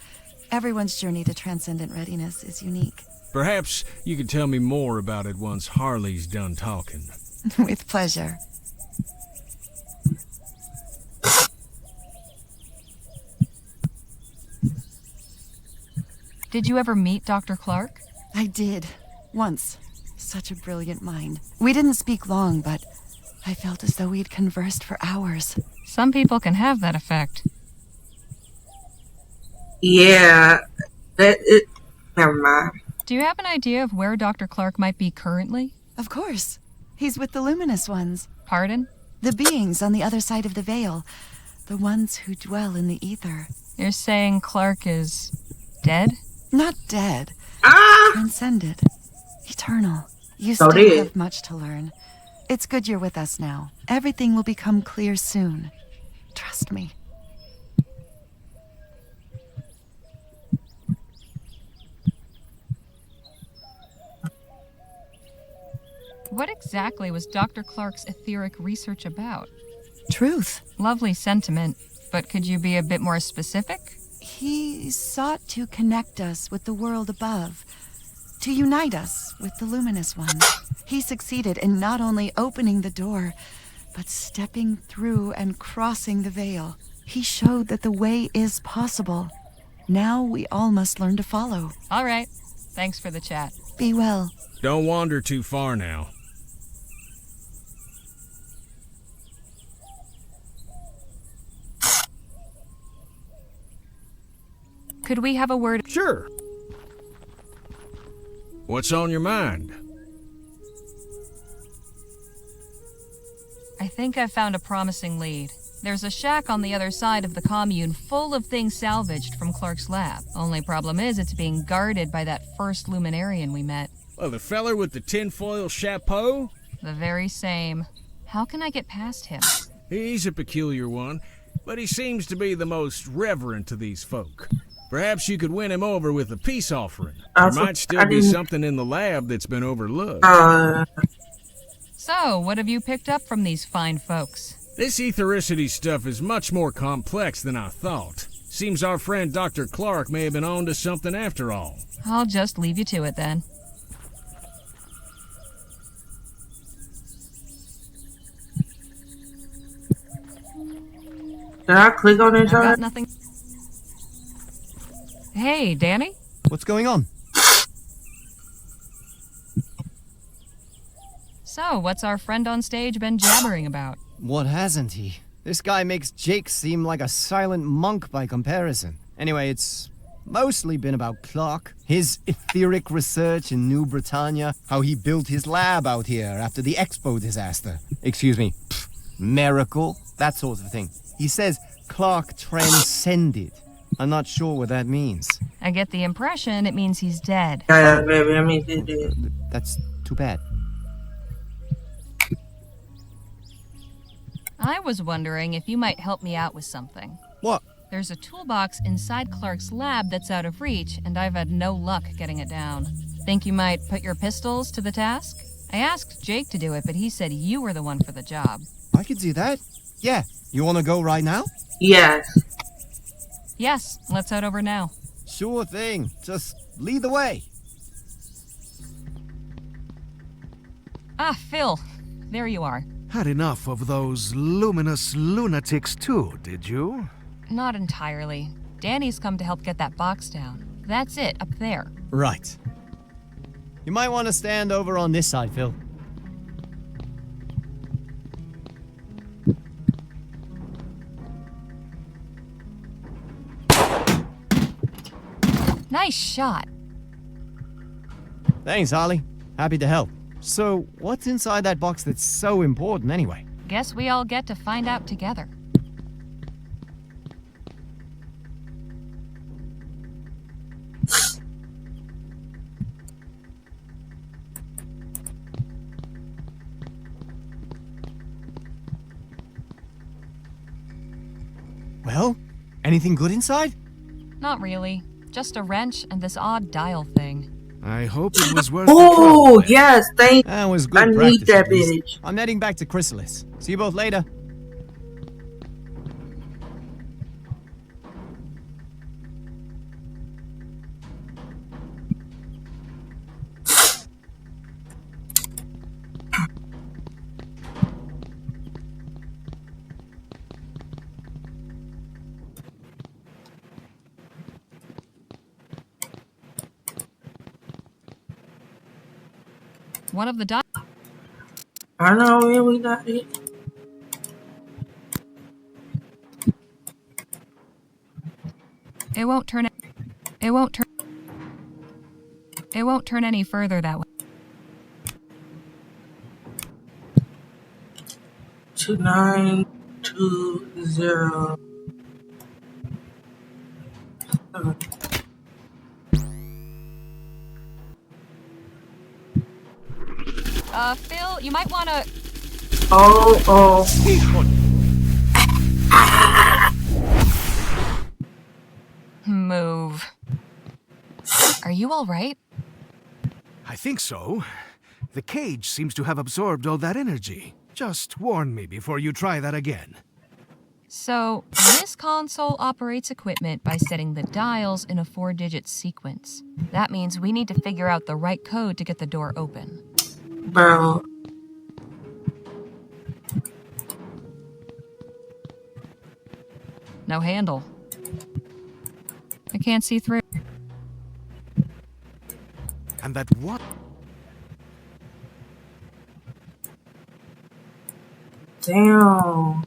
Everyone's journey to transcendent readiness is unique. Perhaps you could tell me more about it once Harley's done talking. With pleasure. Did you ever meet Dr. Clark? I did. Once. Such a brilliant mind. We didn't speak long, but I felt as though we'd conversed for hours. Some people can have that effect. Yeah, that it Never mind. Do you have an idea of where Dr. Clark might be currently? Of course. He's with the luminous ones. Pardon? The beings on the other side of the veil. The ones who dwell in the ether. You're saying Clark is dead? Not dead. Transcended. Eternal. You So still did. have much to learn. It's good you're with us now. Everything will become clear soon. Trust me. What exactly was Dr. Clark's etheric research about? Truth. Lovely sentiment, but could you be a bit more specific? He sought to connect us with the world above, to unite us with the luminous ones. He succeeded in not only opening the door, but stepping through and crossing the veil. He showed that the way is possible. Now we all must learn to follow. All right. Thanks for the chat. Be well. Don't wander too far now. Could we have a word? Sure. What's on your mind? I think I've found a promising lead. There's a shack on the other side of the commune full of things salvaged from Clark's lab. Only problem is it's being guarded by that first luminarian we met. Well, the feller with the tinfoil chapeau? The very same. How can I get past him? He's a peculiar one, but he seems to be the most reverent to these folk. Perhaps you could win him over with a peace offering. There might still be something in the lab that's been overlooked. So, what have you picked up from these fine folks? This ethericity stuff is much more complex than I thought. Seems our friend Dr. Clark may have been on to something after all. I'll just leave you to it then. Did I click on it? I got nothing. Hey, Danny? What's going on? So, what's our friend on stage been jabbering about? What hasn't he? This guy makes Jake seem like a silent monk by comparison. Anyway, it's mostly been about Clark, his etheric research in New Britannia, how he built his lab out here after the Expo disaster. Excuse me, miracle, that sort of thing. He says Clark transcended. I'm not sure what that means. I get the impression it means he's dead. Yeah, baby, I mean, he's dead. That's too bad. I was wondering if you might help me out with something. What? There's a toolbox inside Clark's lab that's out of reach, and I've had no luck getting it down. Think you might put your pistols to the task? I asked Jake to do it, but he said you were the one for the job. I could do that. Yeah. You want to go right now? Yes. Yes, let's head over now. Sure thing. Just lead the way. Ah, Phil. There you are. Had enough of those luminous lunatics too, did you? Not entirely. Danny's come to help get that box down. That's it, up there. Right. You might want to stand over on this side, Phil. Nice shot. Thanks, Harley. Happy to help. So, what's inside that box that's so important anyway? Guess we all get to find out together. Well, anything good inside? Not really. Just a wrench and this odd dial thing. I hope it was worth the Oh, trouble. yes, thank That was good I need practice, that at least. bitch. I'm heading back to Chrysalis. See you both later. One of the dials. I know, yeah, we got it. It won't turn. It won't turn any further that way. 2920. Phil, you might wanna... Oh. Move. Are you alright? I think so. The cage seems to have absorbed all that energy. Just warn me before you try that again. So, this console operates equipment by setting the dials in a 4-digit sequence. That means we need to figure out the right code to get the door open. Bro. No handle. I can't see through. And that what? Damn.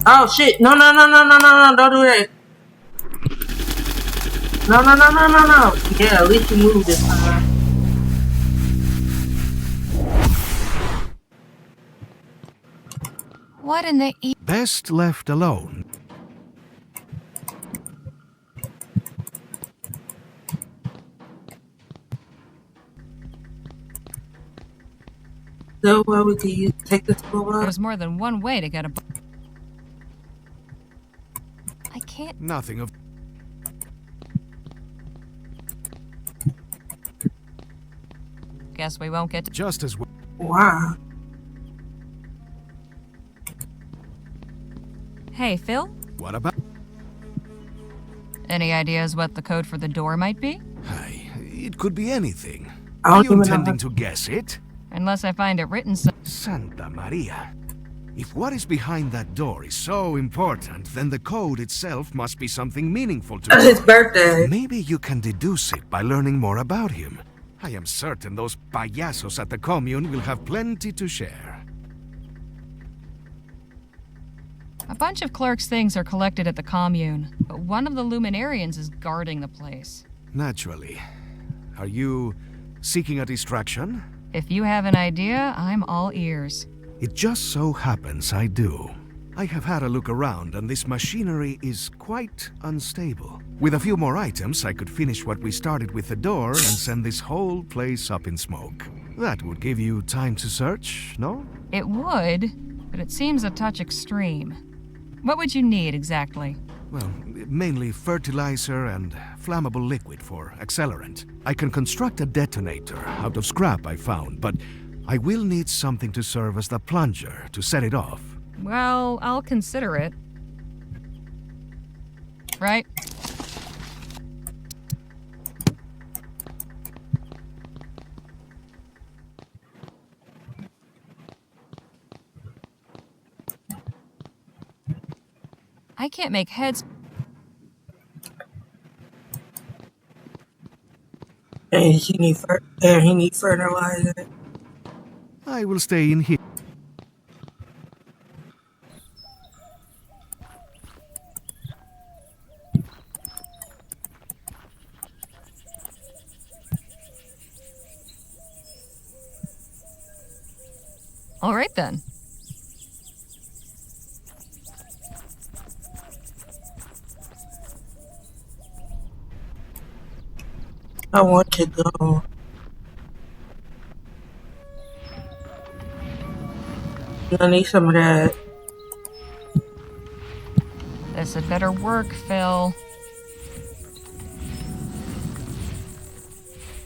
Oh shit. No, don't do that. No. Yeah, at least you moved this time. What in the Best left alone. So why would you take this over? There's more than one way to get a... I can't... Nothing of... Guess we won't get to... Just as well. Wow. Hey, Phil? What about... Any ideas what the code for the door might be? Hey, it could be anything. I Are don't you even intending know. to guess it? Unless I find it written Santa Maria. If what is behind that door is so important, then the code itself must be something meaningful to His birthday. Maybe you can deduce it by learning more about him. I am certain those payasos at the commune will have plenty to share. A bunch of clerks' things are collected at the commune, but one of the luminarians is guarding the place. Naturally. Are you seeking a distraction? If you have an idea, I'm all ears. It just so happens I do. I have had a look around and this machinery is quite unstable. With a few more items, I could finish what we started with the door and send this whole place up in smoke. That would give you time to search, no? It would, but it seems a touch extreme. What would you need exactly? Well, mainly fertilizer and flammable liquid for accelerant. I can construct a detonator out of scrap I found, but I will need something to serve as the plunger to set it off. Well, I'll consider it. Right? I can't make heads. And he need fertilizer. I will stay in here. All right then. I want to go. I need some of that. This had better work, Phil.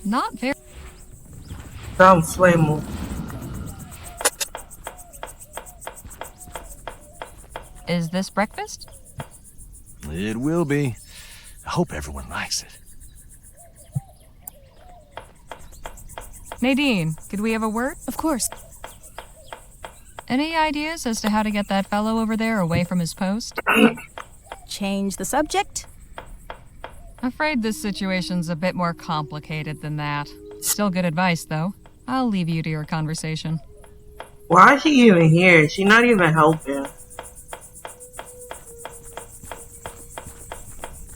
Not very... Some flammable. Is this breakfast? It will be. I hope everyone likes it. Nadine, could we have a word? Of course. Any ideas as to how to get that fellow over there away from his post? Change the subject? Afraid this situation's a bit more complicated than that. Still good advice, though. I'll leave you to your conversation. Why is she even here? She's not even helping.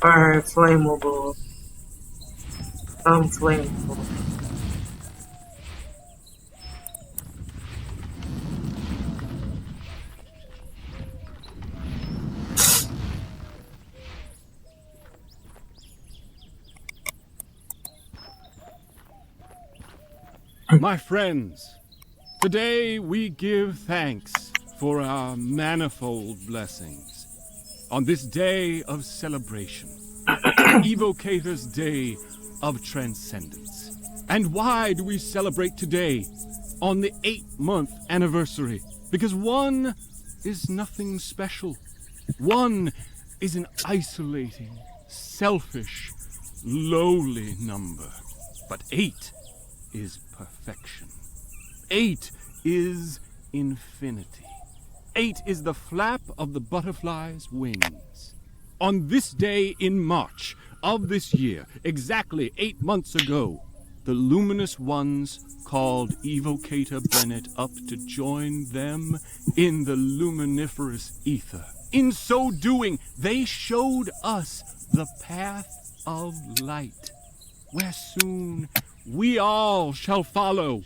Or flammable. Flammable. My friends, today we give thanks for our manifold blessings. On this day of celebration, Evocator's Day of Transcendence. And why do we celebrate today, on the 8-month anniversary? Because 1 is nothing special. 1 is an isolating, selfish, lowly number. But 8 is perfection. 8 is infinity. 8 is the flap of the butterfly's wings. On this day in March of this year, exactly 8 months ago, the luminous ones called Evocator Bennett up to join them in the luminiferous ether. In so doing, they showed us the path of light, where soon we all shall follow.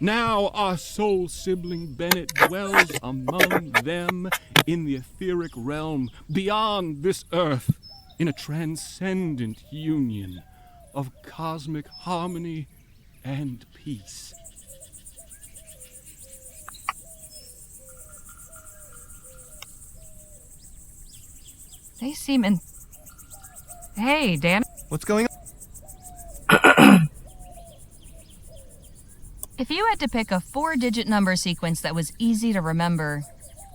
Now our soul sibling Bennett dwells among them in the etheric realm beyond this earth, in a transcendent union of cosmic harmony and peace. They seem in... Hey, Dan. What's going on? If you had to pick a 4-digit number sequence that was easy to remember,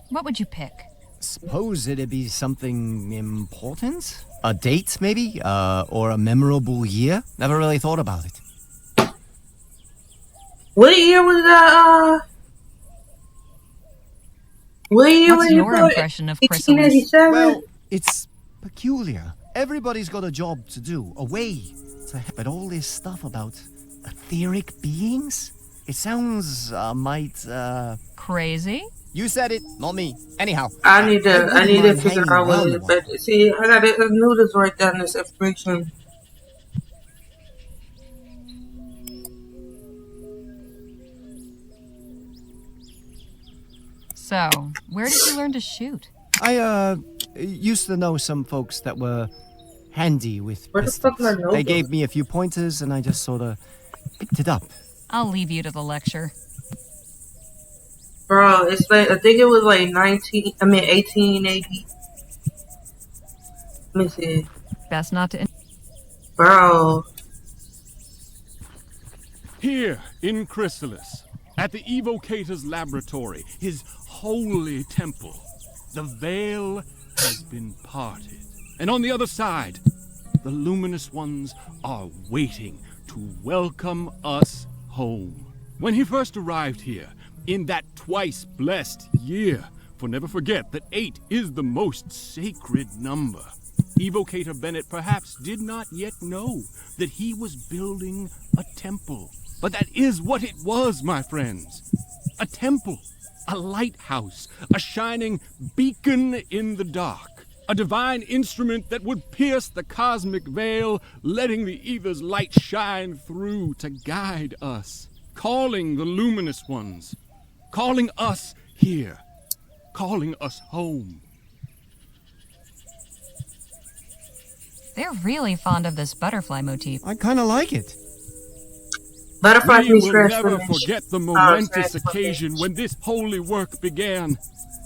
what would you pick? Suppose it'd be something important? A date, maybe? Or a memorable year? Never really thought about it. What year was that, what year What's was your it? impression of Chrysalis? 1887? Well, it's peculiar. Everybody's got a job to do, a way to... But all this stuff about etheric beings? It sounds, Crazy? You said it, not me. Anyhow. I need to figure out what it is. But But see, I knew this right down this information. So, where did you learn to shoot? I, used to know some folks that were handy with Where the fuck pistols. did I know They this? gave me a few pointers and I just sort of picked it up. I'll leave you to the lecture. Bro, it's like, I think it was like 1880. Let me see. Best not to... Bro. Here in Chrysalis, at the Evocator's laboratory, his holy temple, the veil has been parted. And on the other side, the luminous ones are waiting to welcome us home. When he first arrived here, in that twice blessed year, for never forget that 8 is the most sacred number, Evocator Bennett perhaps did not yet know that he was building a temple. But that is what it was, my friends. A temple, a lighthouse, a shining beacon in the dark, a divine instrument that would pierce the cosmic veil, letting the ether's light shine through to guide us, calling the luminous ones, calling us here, calling us home. They're really fond of this butterfly motif. I kind of like it. Butterfly We will never forget the momentous occasion when this holy work began.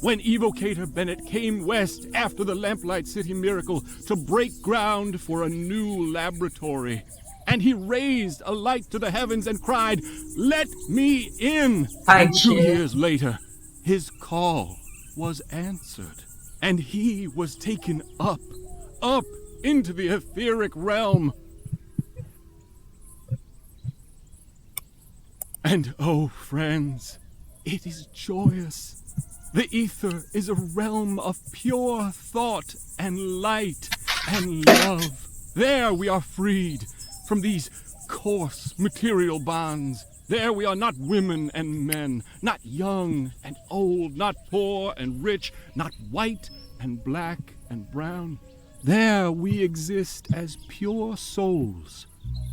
When Evocator Bennett came west after the Lamplight City miracle to break ground for a new laboratory. And he raised a light to the heavens and cried, "Let me in!" And 2 years later, his call was answered. And he was taken up into the etheric realm. And oh, friends, it is joyous. The ether is a realm of pure thought and light and love. There we are freed from these coarse material bonds, There we are not women and men, not young and old, not poor and rich, not white and black and brown. There we exist as pure souls,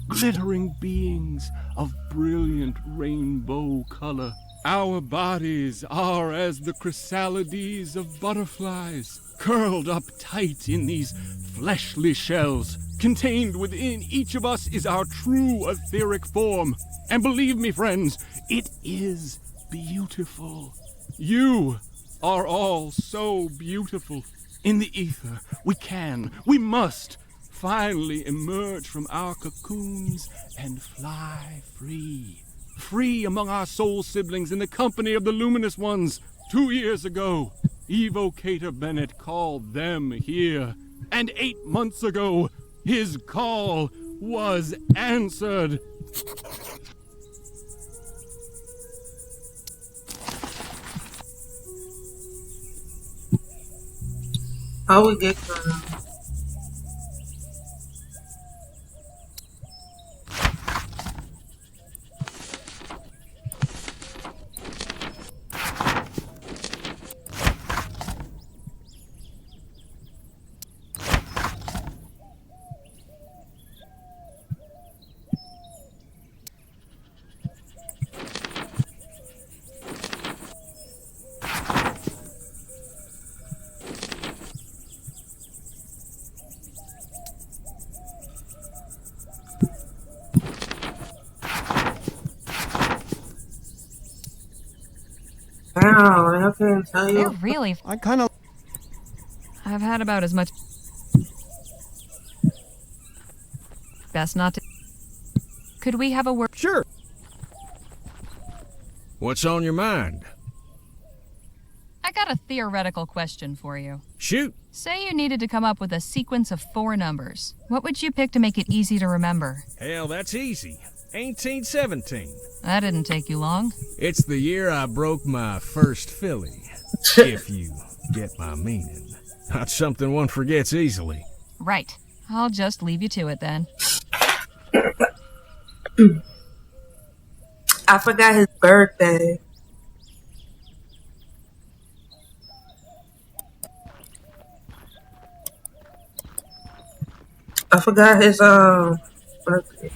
glittering beings of brilliant rainbow color. Our bodies are as the chrysalides of butterflies, curled up tight in these fleshly shells. Contained within each of us is our true etheric form. And believe me, friends, it is beautiful. You are all so beautiful. In the ether, we must finally emerge from our cocoons and fly free. Free among our soul siblings in the company of the luminous ones. 2 years ago, Evocator Bennett called them here. And 8 months ago, his call was answered. How we get from wow, I can't tell They're you. really. I kind of. I've had about as much. Best not to. Could we have a word? Sure. What's on your mind? I got a theoretical question for you. Shoot. Say you needed to come up with a sequence of 4 numbers. What would you pick to make it easy to remember? Hell, that's easy. 1817. That didn't take you long. It's the year I broke my first filly. If you get my meaning. Not something one forgets easily. Right. I'll just leave you to it then. I forgot his birthday. I forgot his birthday.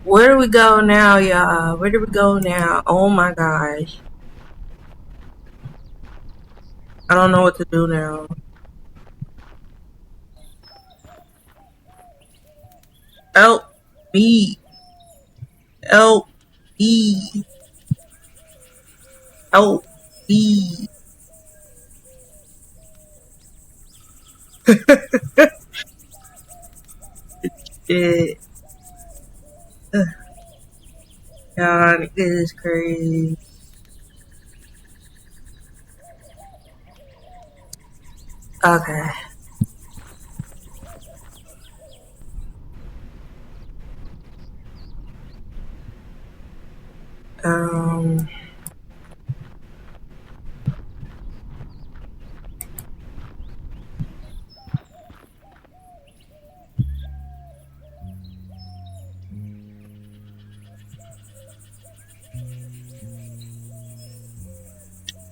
Where do we go now, y'all? Where do we go now? Oh my gosh. I don't know what to do now. Help me. Help me. Help me. Shit. God, it is crazy. Okay. Um.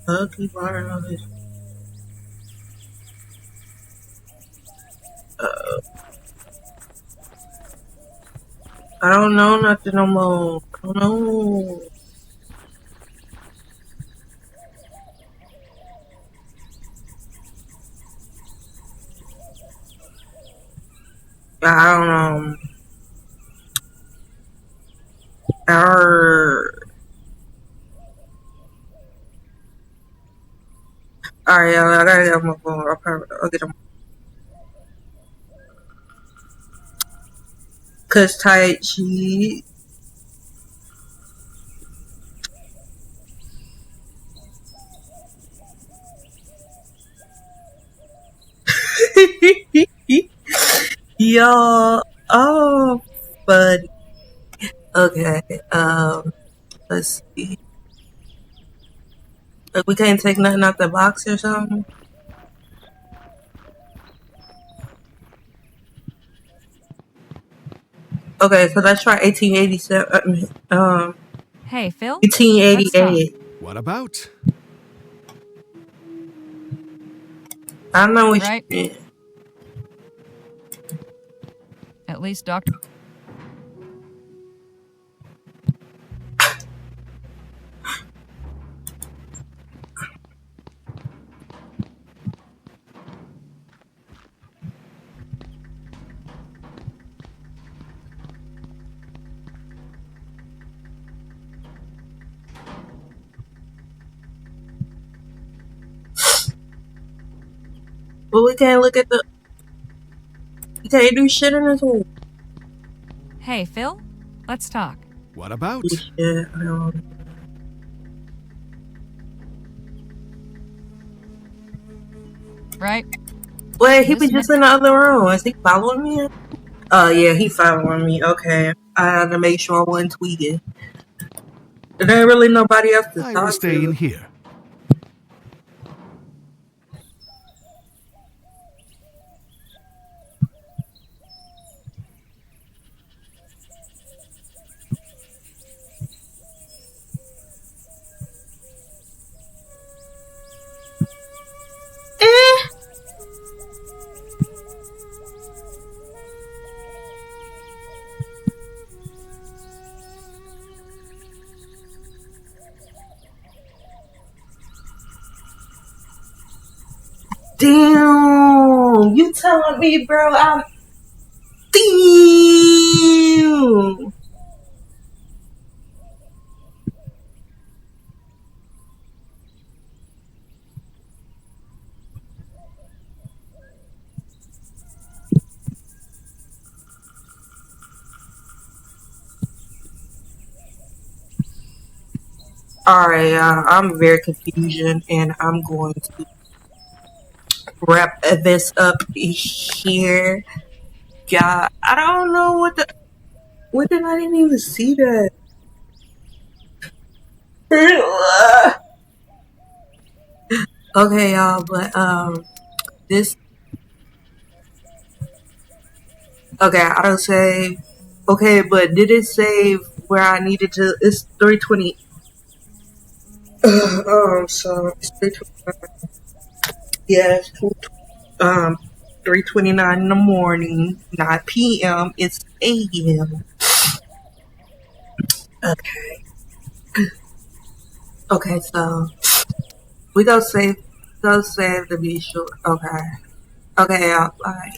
Ugly water on his. I don't know nothing no more. I don't know. I don't know. Arr. Alright, y'all, I gotta get on my phone. I'll get on. Cause Tai Chi. Yo, oh, buddy. Okay, let's see. Like, we can't take nothing out the box or something? Okay, so let's try 1887. Hey, Phil? Let's talk. 1888. What about? I know we Right? should. At least Dr. But we can't look at the. We can't do shit in this hole. Hey, Phil? Let's talk. What about? Shit, Right? Wait, he was just in the other room. Is he following me? Oh, yeah, he following me. Okay. I had to make sure I wasn't tweaking. There ain't really nobody else to I talk will stay to. in here. Damn! You telling me, bro? I'm. Damn! Alright, I'm very confused, and I'm going to wrap this up here. Yeah, I don't know what the. What did I didn't even see that? Okay, y'all, but this. Okay, auto save. Okay, but did it save where I needed to? It's 320. So it's 329. Yeah, it's 3:29 in the morning, not p.m. It's a.m. Okay. Okay, so we go save. Go save to be sure. Okay. Okay, y'all. Bye.